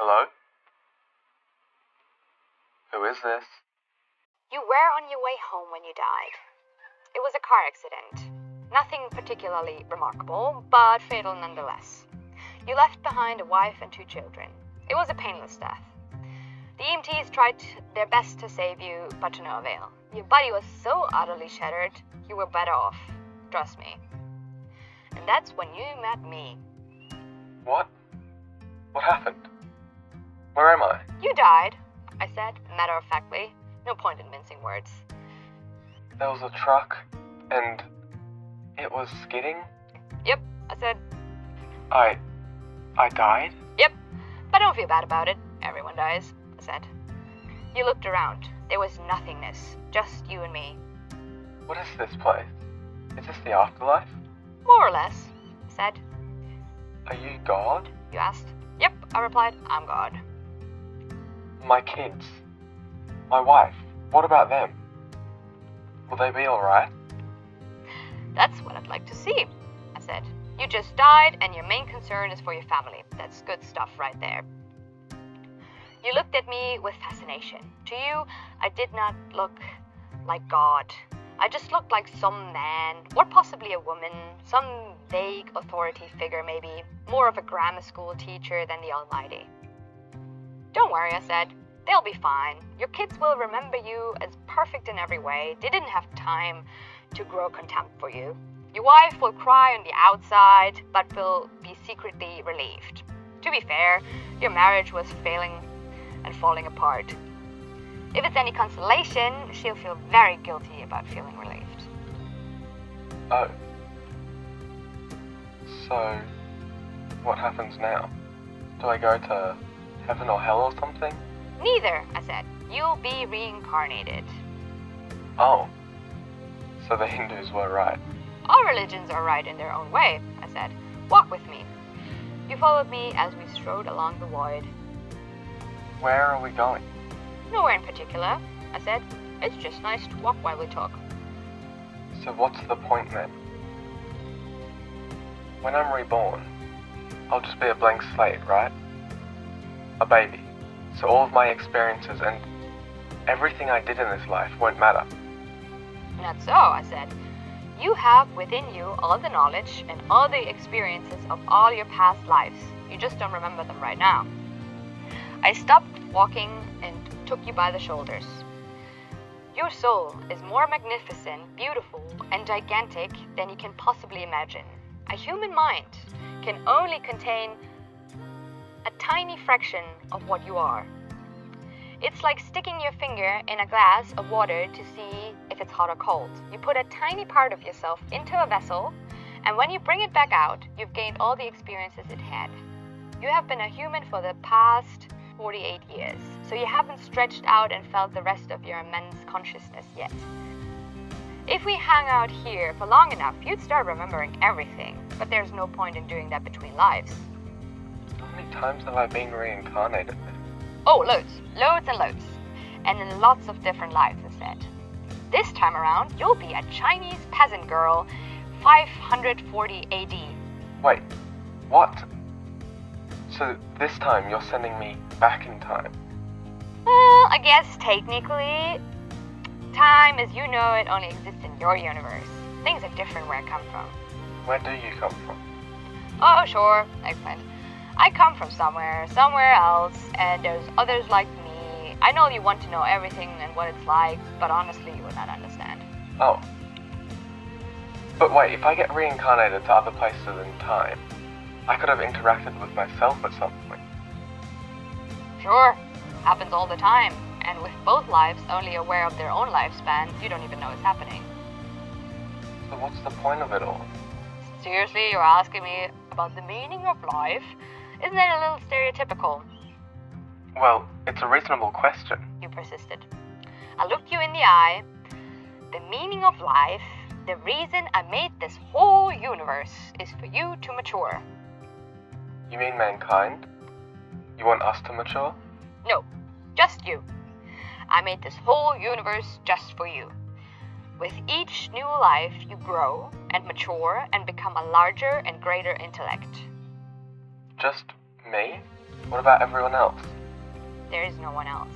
Hello? Who is this? You were on your way home when you died. It was a car accident. Nothing particularly remarkable, but fatal nonetheless. You left behind a wife and 2 children. It was a painless death. The EMTs tried their best to save you, but to no avail. Your body was so utterly shattered, you were better off. Trust me. And that's when you met me. What? What happened? Where am I? You died, I said, matter-of-factly. No point in mincing words. There was a truck, and it was skidding? Yep, I said. I died? Yep, but don't feel bad about it. Everyone dies, I said. You looked around. There was nothingness, just you and me. What is this place? Is this the afterlife? More or less, I said. Are you God? You asked. Yep, I replied, I'm God. My kids? My wife? What about them? Will they be alright? That's what I'd like to see, I said. You just died, and your main concern is for your family. That's good stuff right there. You looked at me with fascination. To you, I did not look like God. I just looked like some man, or possibly a woman, some vague authority figure maybe, more of a grammar school teacher than the Almighty. Don't worry, I said. They'll be fine. Your kids will remember you as perfect in every way. They didn't have time to grow contempt for you. Your wife will cry on the outside, but will be secretly relieved. To be fair, your marriage was failing and falling apart. If it's any consolation, she'll feel very guilty about feeling relieved. Oh. So, what happens now? Do I go to heaven or hell or something? Neither, I said. You'll be reincarnated. Oh. So the Hindus were right. All religions are right in their own way, I said. Walk with me. You followed me as we strode along the void. Where are we going? Nowhere in particular, I said. It's just nice to walk while we talk. So what's the point then? When I'm reborn, I'll just be a blank slate, right? A baby. So all of my experiences and everything I did in this life won't matter. Not so, I said. You have within you all the knowledge and all the experiences of all your past lives. You just don't remember them right now. I stopped walking and took you by the shoulders. Your soul is more magnificent, beautiful, and gigantic than you can possibly imagine. A human mind can only contain a tiny fraction of what you are. It's like sticking your finger in a glass of water to see if it's hot or cold. You put a tiny part of yourself into a vessel, and when you bring it back out, you've gained all the experiences it had. You have been a human for the past 48 years, so you haven't stretched out and felt the rest of your immense consciousness yet. If we hang out here for long enough, you'd start remembering everything, but there's no point in doing that between lives. How many times have I been reincarnated? Oh, loads and loads, and in lots of different lives, I said. This time around, you'll be a Chinese peasant girl, 540 AD. Wait, what? So this time you're sending me back in time? Well, I guess technically, time as you know it only exists in your universe. Things are different where I come from. Where do you come from? Oh, sure, I explained. I come from somewhere else, and there's others like me. I know you want to know everything and what it's like, but honestly, you would not understand. Oh. But wait, if I get reincarnated to other places in time, I could have interacted with myself at some point. Sure, happens all the time, and with both lives only aware of their own lifespan, you don't even know it's happening. So what's the point of it all? Seriously, you're asking me about the meaning of life? Isn't that a little stereotypical? Well, it's a reasonable question. You persisted. I looked you in the eye. The meaning of life, the reason I made this whole universe is for you to mature. You mean mankind? You want us to mature? No, just you. I made this whole universe just for you. With each new life, you grow and mature and become a larger and greater intellect. Just me? What about everyone else? There is no one else,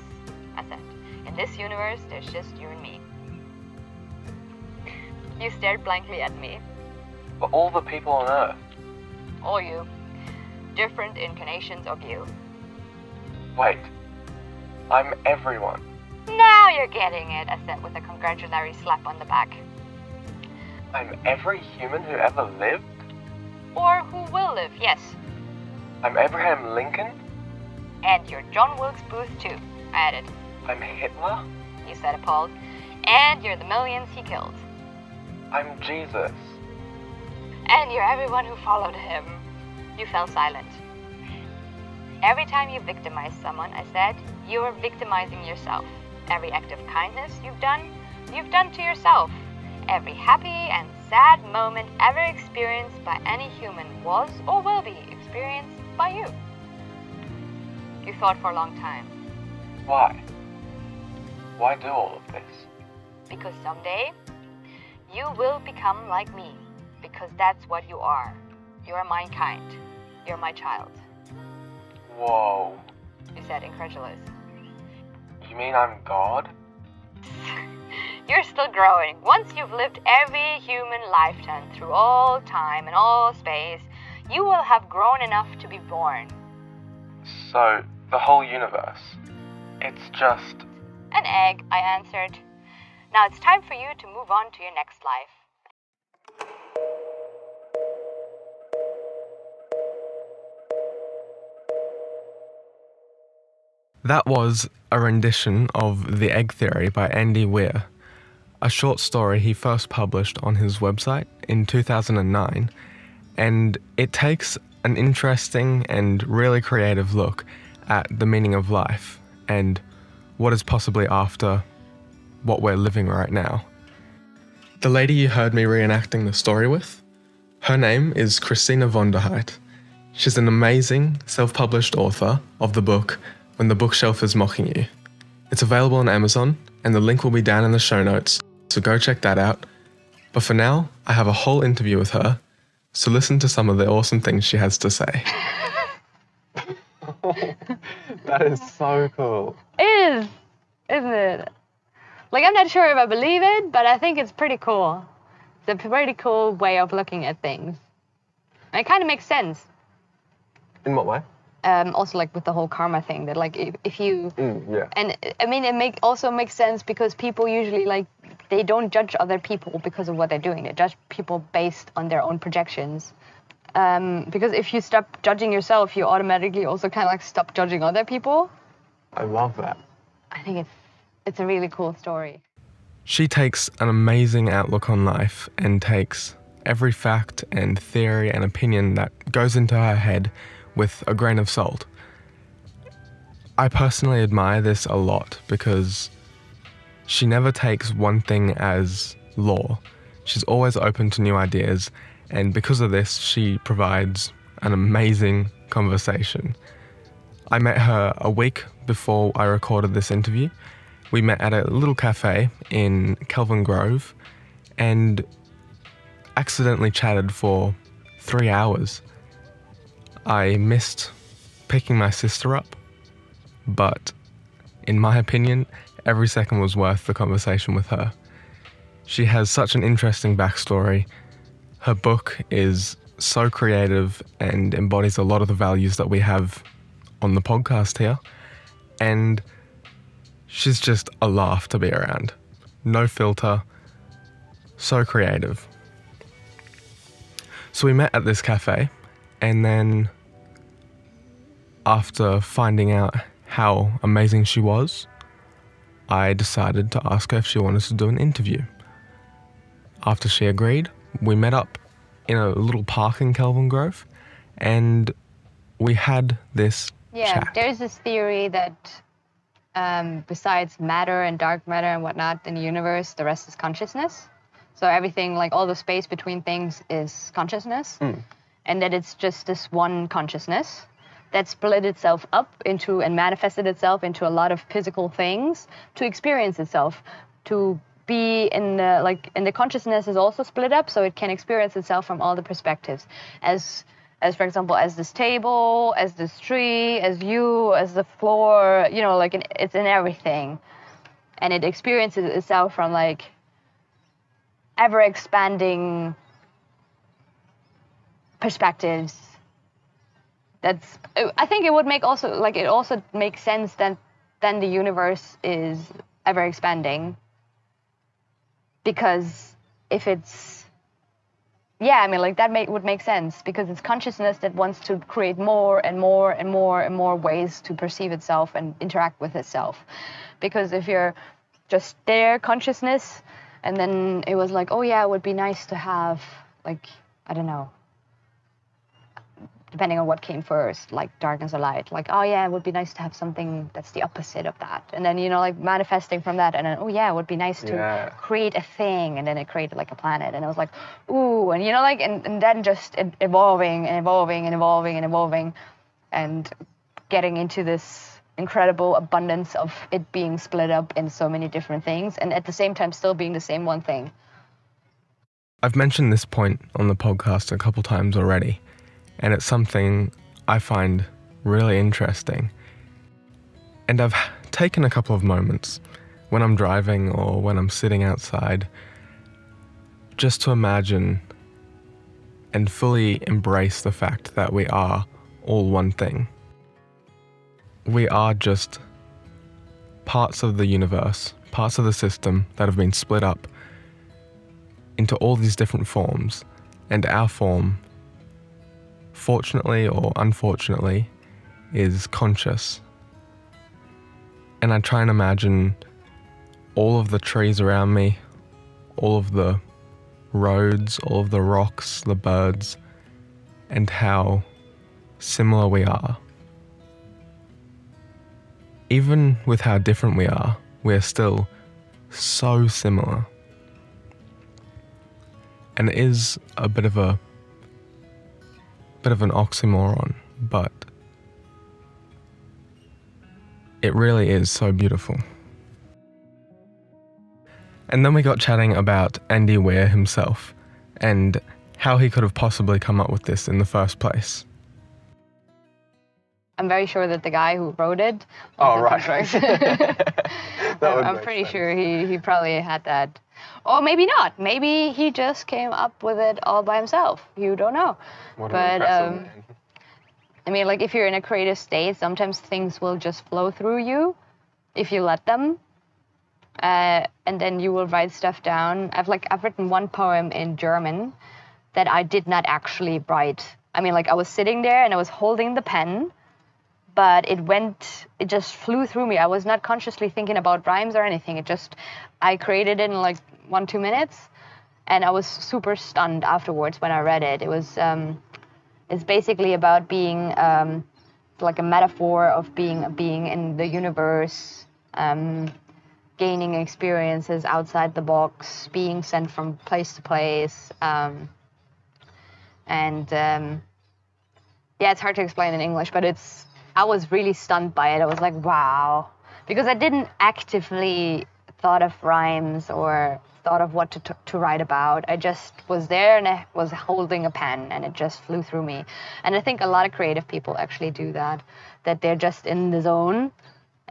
I said. In this universe, there's just you and me. You stared blankly at me. But all the people on Earth. All you. Different incarnations of you. Wait. I'm everyone. Now you're getting it, I said with a congratulatory slap on the back. I'm every human who ever lived? Or who will live, yes. I'm Abraham Lincoln? And you're John Wilkes Booth too, I added. I'm Hitler? You said appalled. And you're the millions he killed. I'm Jesus. And you're everyone who followed him. You fell silent. Every time you victimize someone, I said, you're victimizing yourself. Every act of kindness you've done to yourself. Every happy and sad moment ever experienced by any human was or will be experienced by you. You thought for a long time. Why? Why do all of this? Because someday, you will become like me. Because that's what you are. You're my kind. You're my child. Whoa. You said, incredulous. You mean I'm God? You're still growing. Once you've lived every human lifetime through all time and all space, you will have grown enough to be born. So, the whole universe, it's just... An egg, I answered. Now it's time for you to move on to your next life. That was a rendition of The Egg Theory by Andy Weir, a short story he first published on his website in 2009, and it takes an interesting and really creative look at the meaning of life and what is possibly after what we're living right now. The lady you heard me reenacting the story with, her name is Kristina Von Der Heydt. She's an amazing self-published author of the book When the Bookshelf is Mocking You. It's available on Amazon, and the link will be down in the show notes, so go check that out. But for now, I have a whole interview with her, so listen to some of the awesome things she has to say. That is so cool. It is, isn't it? Like, I'm not sure if I believe it, but I think it's pretty cool. It's a pretty cool way of looking at things. And it kind of makes sense. In what way? Also, like, with the whole karma thing, that, like, if you... yeah. And, I mean, it also makes sense because people usually, like, they don't judge other people because of what they're doing. They judge people based on their own projections. Because if you stop judging yourself, you automatically also kind of, like, stop judging other people. I love that. I think it's a really cool story. She takes an amazing outlook on life and takes every fact and theory and opinion that goes into her head with a grain of salt. I personally admire this a lot because she never takes one thing as law. She's always open to new ideas, and because of this, she provides an amazing conversation. I met her a week before I recorded this interview. We met at a little cafe in Kelvin Grove and accidentally chatted for 3 hours. I missed picking my sister up, but in my opinion, every second was worth the conversation with her. She has such an interesting backstory. Her book is so creative and embodies a lot of the values that we have on the podcast here, and she's just a laugh to be around. No filter, so creative. So we met at this cafe, and then after finding out how amazing she was, I decided to ask her if she wanted to do an interview. After she agreed, we met up in a little park in Kelvin Grove, and we had this Yeah, chat. there's this theory that besides matter and dark matter and whatnot in the universe, the rest is consciousness. So everything, like all the space between things, is consciousness. And that it's just this one consciousness that split itself up into and manifested itself into a lot of physical things to experience itself, to be in the consciousness is also split up so it can experience itself from all the perspectives, as for example, as this table, as this tree, as you, as the floor, you know, like it's in everything. And it experiences itself from like ever expanding perspectives. I think it would make also, like, it also makes sense that then the universe is ever expanding. Because if it's, yeah, I mean, like that would make sense, because it's consciousness that wants to create more and more and more and more ways to perceive itself and interact with itself. Because if you're just there, consciousness, and then it was like, oh yeah, it would be nice to have, like, I don't know, depending on what came first, like darkness or light, like, oh yeah, it would be nice to have something that's the opposite of that. And then, you know, like manifesting from that, and then, oh yeah, it would be nice to create a thing, and then it created like a planet, and it was like, ooh, and you know, like, and then just evolving and evolving and evolving and evolving, and getting into this incredible abundance of it being split up in so many different things, and at the same time still being the same one thing. I've mentioned this point on the podcast a couple times already, and it's something I find really interesting. And I've taken a couple of moments when I'm driving or when I'm sitting outside just to imagine and fully embrace the fact that we are all one thing. We are just parts of the universe, parts of the system that have been split up into all these different forms, and our form, fortunately or unfortunately, is conscious. And I try and imagine all of the trees around me, all of the roads, all of the rocks, the birds, and how similar we are. Even with how different we are still so similar. And it is a bit of an oxymoron, but it really is so beautiful. And then we got chatting about Andy Weir himself and how he could have possibly come up with this in the first place. I'm very sure that the guy who wrote it. Oh, right. I'm pretty sure he probably had that. Or maybe not. Maybe he just came up with it all by himself. You don't know. What an impressive man. I mean, like, if you're in a creative state, sometimes things will just flow through you if you let them. And then you will write stuff down. I've written one poem in German that I did not actually write. I mean, like, I was sitting there and I was holding the pen, but it just flew through me. I was not consciously thinking about rhymes or anything. I created it in like 1-2 minutes, and I was super stunned afterwards when I read it. It was, it's basically about being like a metaphor of being in the universe, gaining experiences outside the box, being sent from place to place, yeah, it's hard to explain in English, but I was really stunned by it. I was like, wow. Because I didn't actively thought of rhymes or thought of what to write about. I just was there and I was holding a pen and it just flew through me. And I think a lot of creative people actually do that they're just in the zone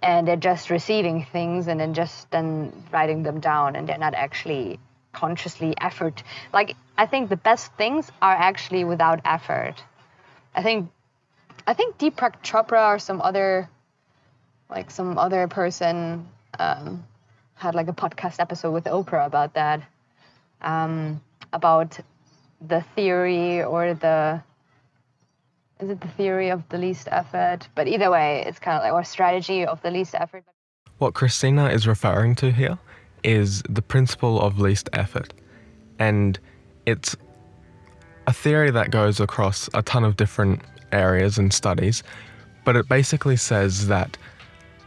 and they're just receiving things and then writing them down, and they're not actually consciously effort. Like, I think the best things are actually without effort. I think Deepak Chopra or some other person had like a podcast episode with Oprah about that, about the theory or is it the theory of the least effort? But either way, it's kind of like, or strategy of the least effort. What Kristina is referring to here is the principle of least effort. And it's a theory that goes across a ton of different areas and studies, But it basically says that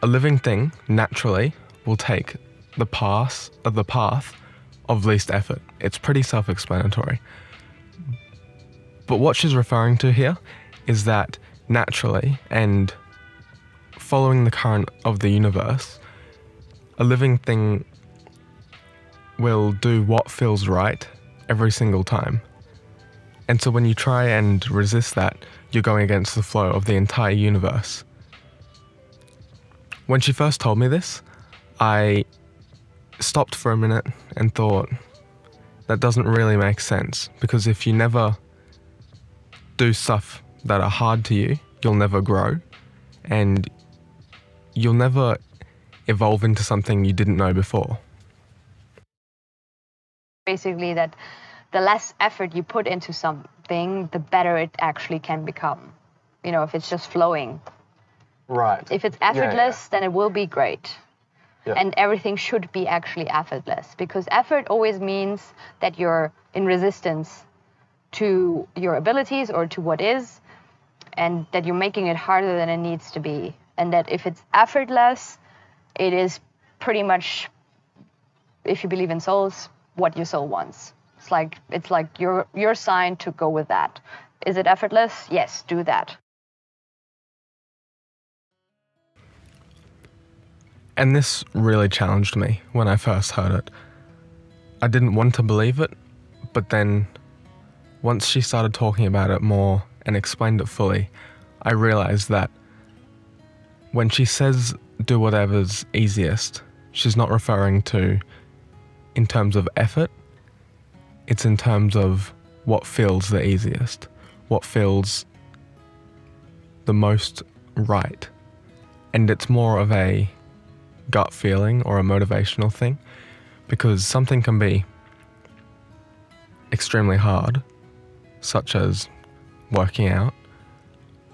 a living thing naturally will take the path of least effort. It's pretty self-explanatory. But what she's referring to here is that naturally and following the current of the universe, a living thing will do what feels right every single time. And so when you try and resist that, you're going against the flow of the entire universe. When she first told me this, I stopped for a minute and thought, that doesn't really make sense, because if you never do stuff that are hard to you, you'll never grow, and you'll never evolve into something you didn't know before. Basically that the less effort you put into something, the better it actually can become. You know, if it's just flowing. Right. If it's effortless, then it will be great. Yeah. And everything should be actually effortless, because effort always means that you're in resistance to your abilities or to what is, and that you're making it harder than it needs to be. And that if it's effortless, it is pretty much, if you believe in souls, what your soul wants. It's like you're signed to go with that. Is it effortless? Yes, do that. And this really challenged me when I first heard it. I didn't want to believe it, but then once she started talking about it more and explained it fully, I realized that when she says do whatever's easiest, she's not referring to in terms of effort, it's in terms of what feels the easiest, what feels the most right. And it's more of a gut feeling or a motivational thing, because something can be extremely hard, such as working out,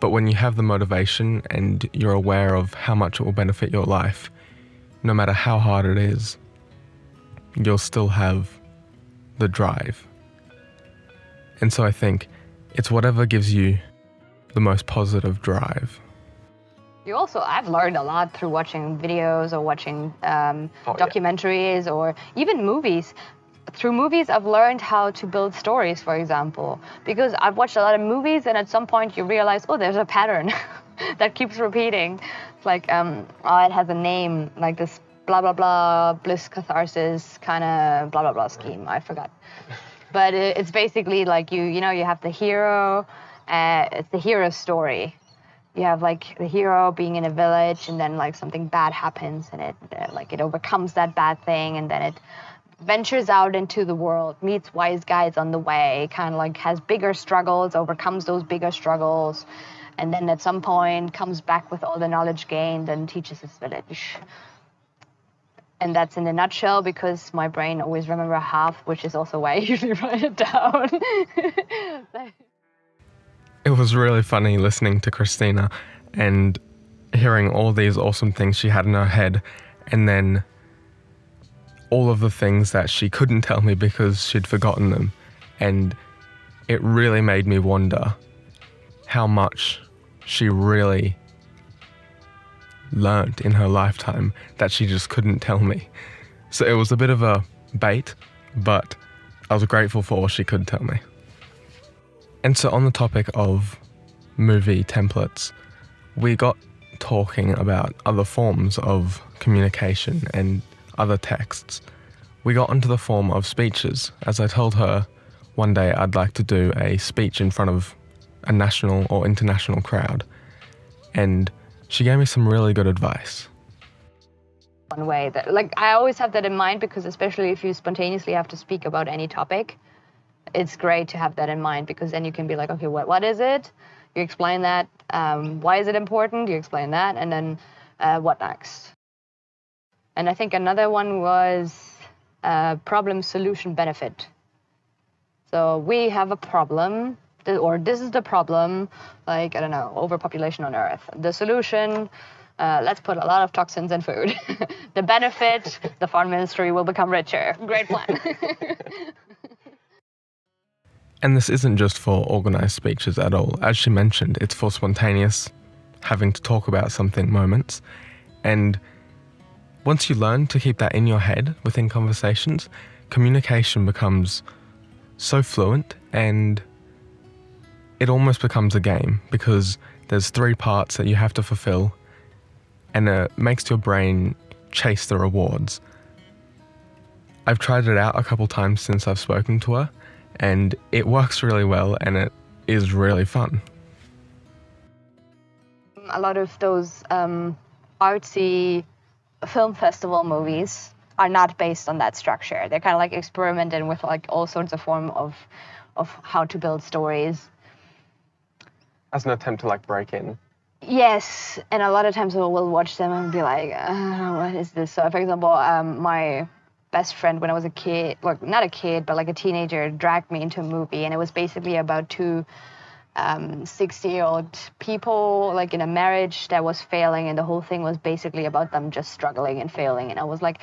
but when you have the motivation and you're aware of how much it will benefit your life, no matter how hard it is, you'll still have the drive. And so I think it's whatever gives you the most positive drive. I've learned a lot through watching videos or watching documentaries or even movies. Through movies, I've learned how to build stories, for example, because I've watched a lot of movies, and at some point you realize, oh, there's a pattern that keeps repeating. It's like, it has a name, like this blah, blah, blah, bliss catharsis kind of blah, blah, blah scheme. I forgot. But it's basically like you have the hero, it's the hero's story. You have like the hero being in a village, and then like something bad happens, and it overcomes that bad thing, and then it ventures out into the world, meets wise guys on the way, kind of like has bigger struggles, overcomes those bigger struggles, and then at some point comes back with all the knowledge gained and teaches his village. And that's in a nutshell, because my brain always remembers half, which is also why I usually write it down. It was really funny listening to Kristina and hearing all these awesome things she had in her head, and then all of the things that she couldn't tell me because she'd forgotten them. And it really made me wonder how much she really learnt in her lifetime that she just couldn't tell me. So it was a bit of a bait, but I was grateful for all she could tell me. And so on the topic of movie templates, we got talking about other forms of communication and other texts. We got onto the form of speeches, as I told her one day I'd like to do a speech in front of a national or international crowd. And she gave me some really good advice. One way that, I always have that in mind, because especially if you spontaneously have to speak about any topic, it's great to have that in mind, because then you can be like, okay, what is it? You explain that. Why is it important? You explain that. And then what next? And I think another one was problem, solution, benefit. So we have a problem, or this is the problem, like, I don't know, overpopulation on Earth. The solution, let's put a lot of toxins in food. The benefit, the foreign ministry will become richer. Great plan. And this isn't just for organised speeches at all. As she mentioned, it's for spontaneous having to talk about something moments. And once you learn to keep that in your head within conversations, communication becomes so fluent, and it almost becomes a game because there's 3 parts that you have to fulfill, and it makes your brain chase the rewards. I've tried it out a couple times since I've spoken to her, and it works really well, and it is really fun. A lot of those artsy film festival movies are not based on that structure. They're kind of like experimenting with like all sorts of form of how to build stories. As an attempt to like break in. Yes, and a lot of times we'll watch them and be like, what is this? So, for example, my best friend when I was a kid, like not a kid, but like a teenager, dragged me into a movie, and it was basically about 2 60-year-old people like in a marriage that was failing, and the whole thing was basically about them just struggling and failing. And I was like,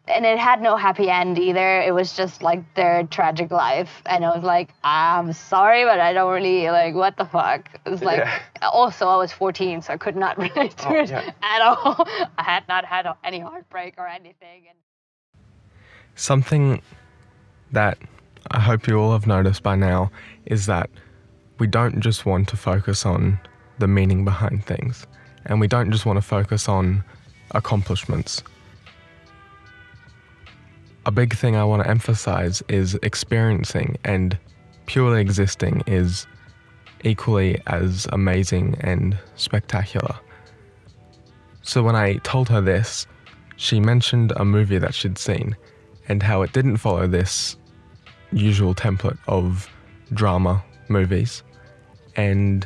and it had no happy end either. It was just like their tragic life. And I was like, I'm sorry, but I don't really, like, what the fuck? It was like, Also, I was 14, so I could not relate to it at all. I had not had any heartbreak or anything. And something that I hope you all have noticed by now is that we don't just want to focus on the meaning behind things, and we don't just want to focus on accomplishments. A big thing I want to emphasize is experiencing, and purely existing is equally as amazing and spectacular. So when I told her this, she mentioned a movie that she'd seen and how it didn't follow this usual template of drama movies, and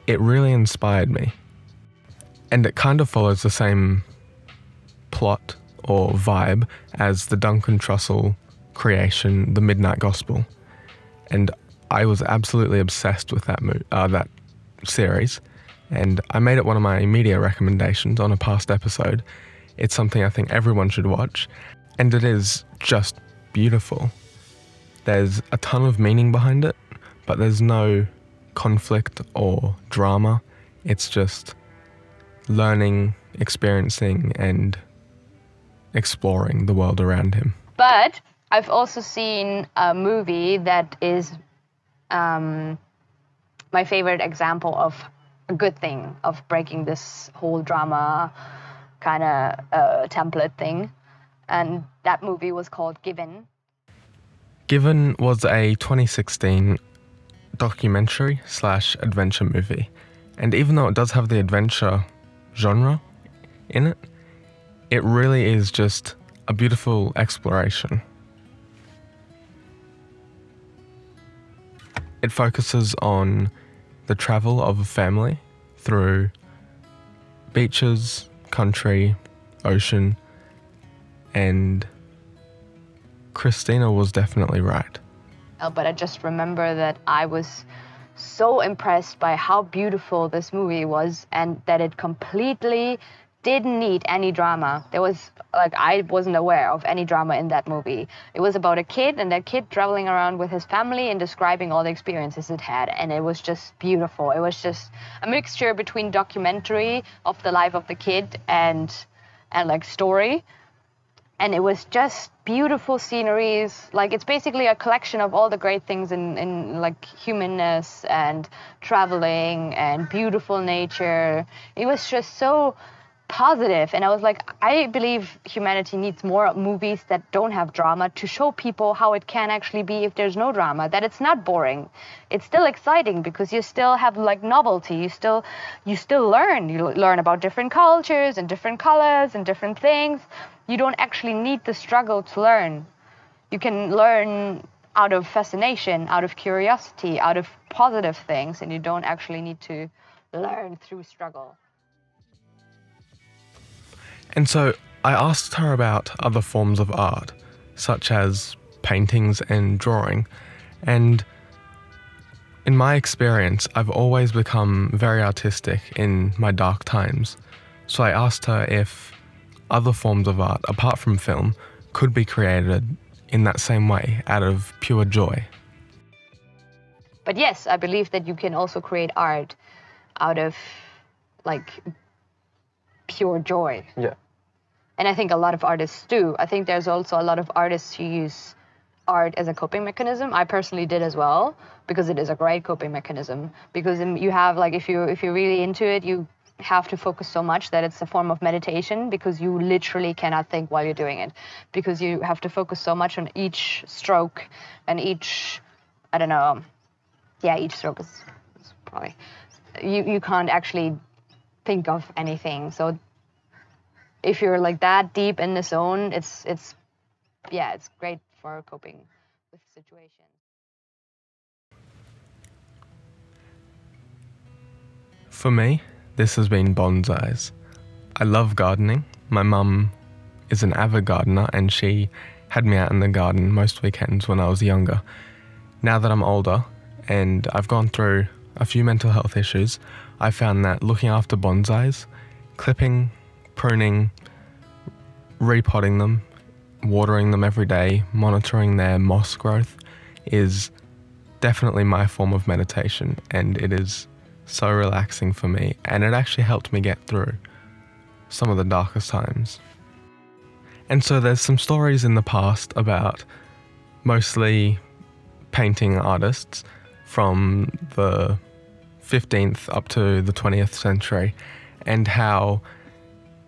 it really inspired me. And it kind of follows the same plot or vibe as the Duncan Trussell creation, The Midnight Gospel. And I was absolutely obsessed with that series, and I made it one of my media recommendations on a past episode. It's something I think everyone should watch, and it is just beautiful. There's a ton of meaning behind it, but there's no conflict or drama. It's just learning, experiencing, and exploring the world around him. But I've also seen a movie that is my favorite example of a good thing, of breaking this whole drama kind of template thing. And that movie was called Given. Given was a 2016 documentary/adventure movie. And even though it does have the adventure genre in it, it really is just a beautiful exploration. It focuses on the travel of a family through beaches, country, ocean, and Kristina was definitely right. But I just remember that I was so impressed by how beautiful this movie was, and that it completely didn't need any drama. There was, like, I wasn't aware of any drama in that movie. It was about a kid, and that kid traveling around with his family and describing all the experiences it had, and it was just beautiful. It was just a mixture between documentary of the life of the kid and like story. And it was just beautiful sceneries. Like, it's basically a collection of all the great things in like humanness and traveling and beautiful nature. It was just so positive. And I was like, I believe humanity needs more movies that don't have drama to show people how it can actually be if there's no drama, that it's not boring. It's still exciting because you still have like novelty. You still learn. You learn about different cultures and different colors and different things. You don't actually need the struggle to learn. You can learn out of fascination, out of curiosity, out of positive things, and you don't actually need to learn through struggle. And so I asked her about other forms of art, such as paintings and drawing. And in my experience, I've always become very artistic in my dark times. So I asked her if other forms of art, apart from film, could be created in that same way, out of pure joy. But yes, I believe that you can also create art out of like pure joy. Yeah. And I think a lot of artists do. I think there's also a lot of artists who use art as a coping mechanism. I personally did as well, because it is a great coping mechanism. Because you have like, if you're really into it, you have to focus so much that it's a form of meditation, because you literally cannot think while you're doing it, because you have to focus so much on each stroke and each, I don't know, yeah, each stroke is probably, you can't actually think of anything. So if you're like that deep in the zone, it's great for coping with situations. For me, this has been bonsais. I love gardening. My mum is an avid gardener and she had me out in the garden most weekends when I was younger. Now that I'm older and I've gone through a few mental health issues, I found that looking after bonsais, clipping, pruning, repotting them, watering them every day, monitoring their moss growth is definitely my form of meditation, and it is so relaxing for me, and it actually helped me get through some of the darkest times. And so there's some stories in the past about mostly painting artists from the 15th up to the 20th century, and how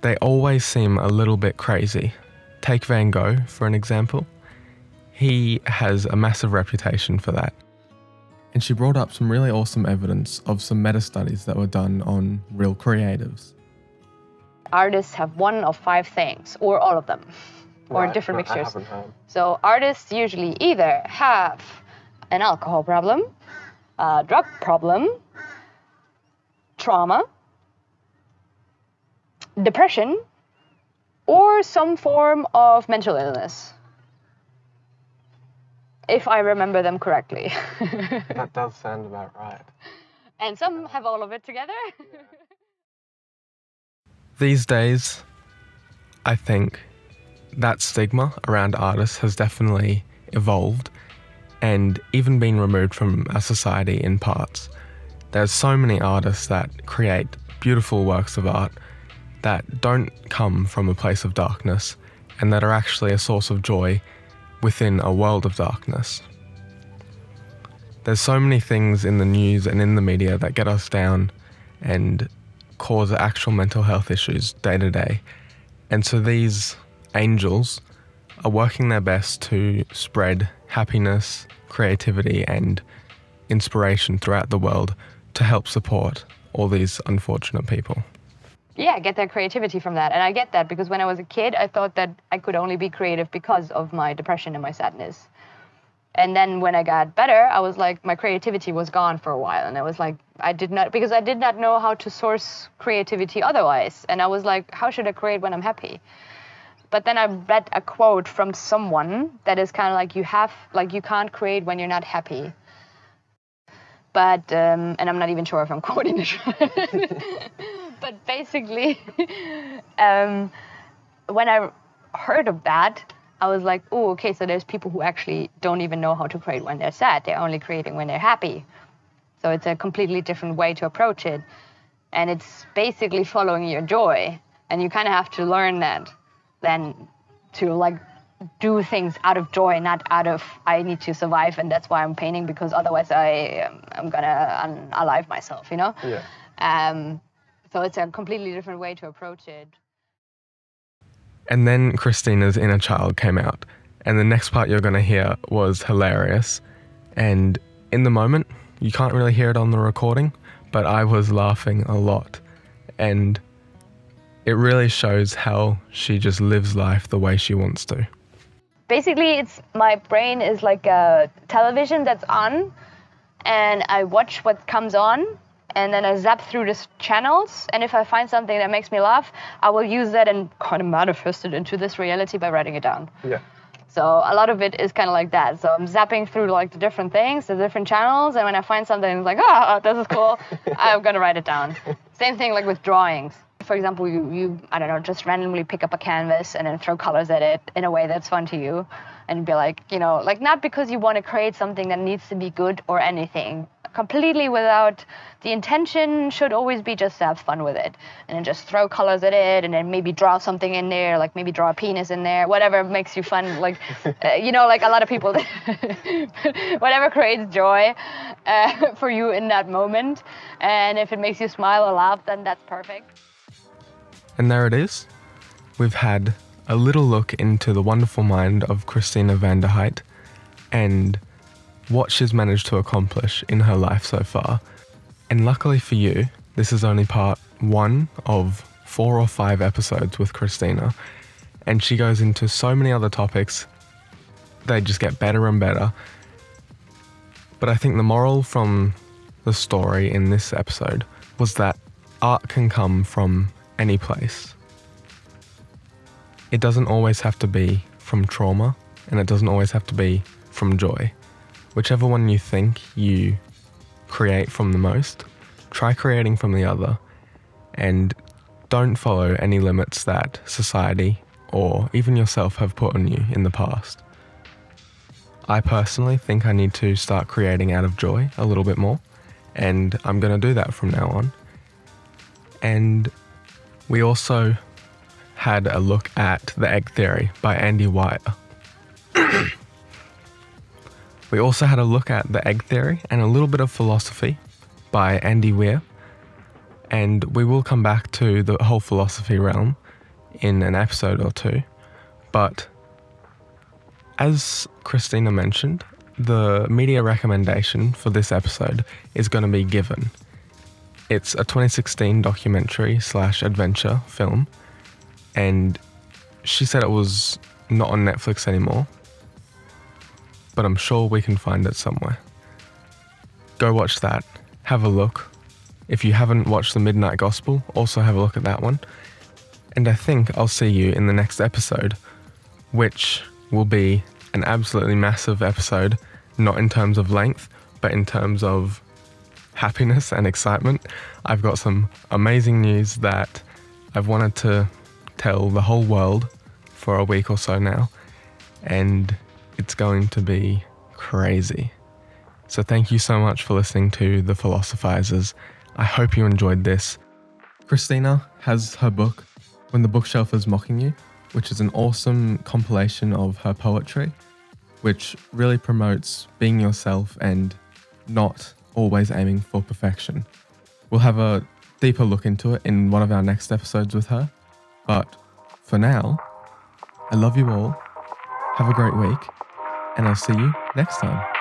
they always seem a little bit crazy. Take Van Gogh, for an example. He has a massive reputation for that. And she brought up some really awesome evidence of some meta-studies that were done on real creatives. Artists have one of 5 things, or all of them, or Right, different I mixtures. haven't heard. So artists usually either have an alcohol problem, a drug problem, trauma, depression, or some form of mental illness, if I remember them correctly. That does sound about right. And some have all of it together. These days, I think that stigma around artists has definitely evolved and even been removed from our society in parts. There's so many artists that create beautiful works of art that don't come from a place of darkness and that are actually a source of joy within a world of darkness. There's so many things in the news and in the media that get us down and cause actual mental health issues day to day. And so these angels are working their best to spread happiness, creativity, and inspiration throughout the world to help support all these unfortunate people. Yeah, get their creativity from that. And I get that, because when I was a kid, I thought that I could only be creative because of my depression and my sadness. And then when I got better, I was like, my creativity was gone for a while. And I was like, I did not know how to source creativity otherwise. And I was like, how should I create when I'm happy? But then I read a quote from someone that is kind of like, you can't create when you're not happy. But, and I'm not even sure if I'm quoting it. But basically, when I heard of that, I was like, oh, okay, so there's people who actually don't even know how to create when they're sad. They're only creating when they're happy. So it's a completely different way to approach it. And it's basically following your joy. And you kind of have to learn that then to like do things out of joy, not out of, I need to survive and that's why I'm painting, because otherwise I'm gonna unalive myself, you know? Yeah. So it's a completely different way to approach it. And then Kristina's Inner Child came out, and the next part you're going to hear was hilarious. And in the moment, you can't really hear it on the recording, but I was laughing a lot. And it really shows how she just lives life the way she wants to. Basically, my brain is like a television that's on, and I watch what comes on, and then I zap through the channels, and if I find something that makes me laugh, I will use that and kind of manifest it into this reality by writing it down. Yeah. So a lot of it is kind of like that. So I'm zapping through like the different things, the different channels, and when I find something, it's like, oh, this is cool, I'm gonna write it down. Same thing like with drawings. For example, you I don't know, just randomly pick up a canvas and then throw colors at it in a way that's fun to you, and be like, you know, like not because you want to create something that needs to be good or anything, completely without the intention. Should always be just to have fun with it, and then just throw colors at it, and then maybe draw something in there, like maybe draw a penis in there, whatever makes you fun, like like a lot of people whatever creates joy for you in that moment, and if it makes you smile or laugh, then that's perfect. And there it is. We've had a little look into the wonderful mind of Kristina Von Der Heydt and what she's managed to accomplish in her life so far. And luckily for you, this is only part 1 of 4 or 5 episodes with Kristina, and she goes into so many other topics. They just get better and better. But I think the moral from the story in this episode was that art can come from any place. It doesn't always have to be from trauma, and it doesn't always have to be from joy. Whichever one you think you create from the most, try creating from the other, and don't follow any limits that society or even yourself have put on you in the past. I personally think I need to start creating out of joy a little bit more, and I'm going to do that from now on. And we also had a look at The Egg Theory by Andy Weir. We also had a look at The Egg Theory and a little bit of philosophy by Andy Weir, and we will come back to the whole philosophy realm in an episode or 2. But as Kristina mentioned, the media recommendation for this episode is going to be Given. It's a 2016 documentary/adventure film, and she said it was not on Netflix anymore, but I'm sure we can find it somewhere. Go watch that, have a look. If you haven't watched The Midnight Gospel, also have a look at that one. And I think I'll see you in the next episode, which will be an absolutely massive episode, not in terms of length, but in terms of happiness and excitement. I've got some amazing news that I've wanted to tell the whole world for a week or so now, and it's going to be crazy. So thank you so much for listening to The Philosophizers. I hope you enjoyed this. Kristina has her book, When the Bookshelf is Mocking You, which is an awesome compilation of her poetry, which really promotes being yourself and not always aiming for perfection. We'll have a deeper look into it in one of our next episodes with her. But for now, I love you all. Have a great week, and I'll see you next time.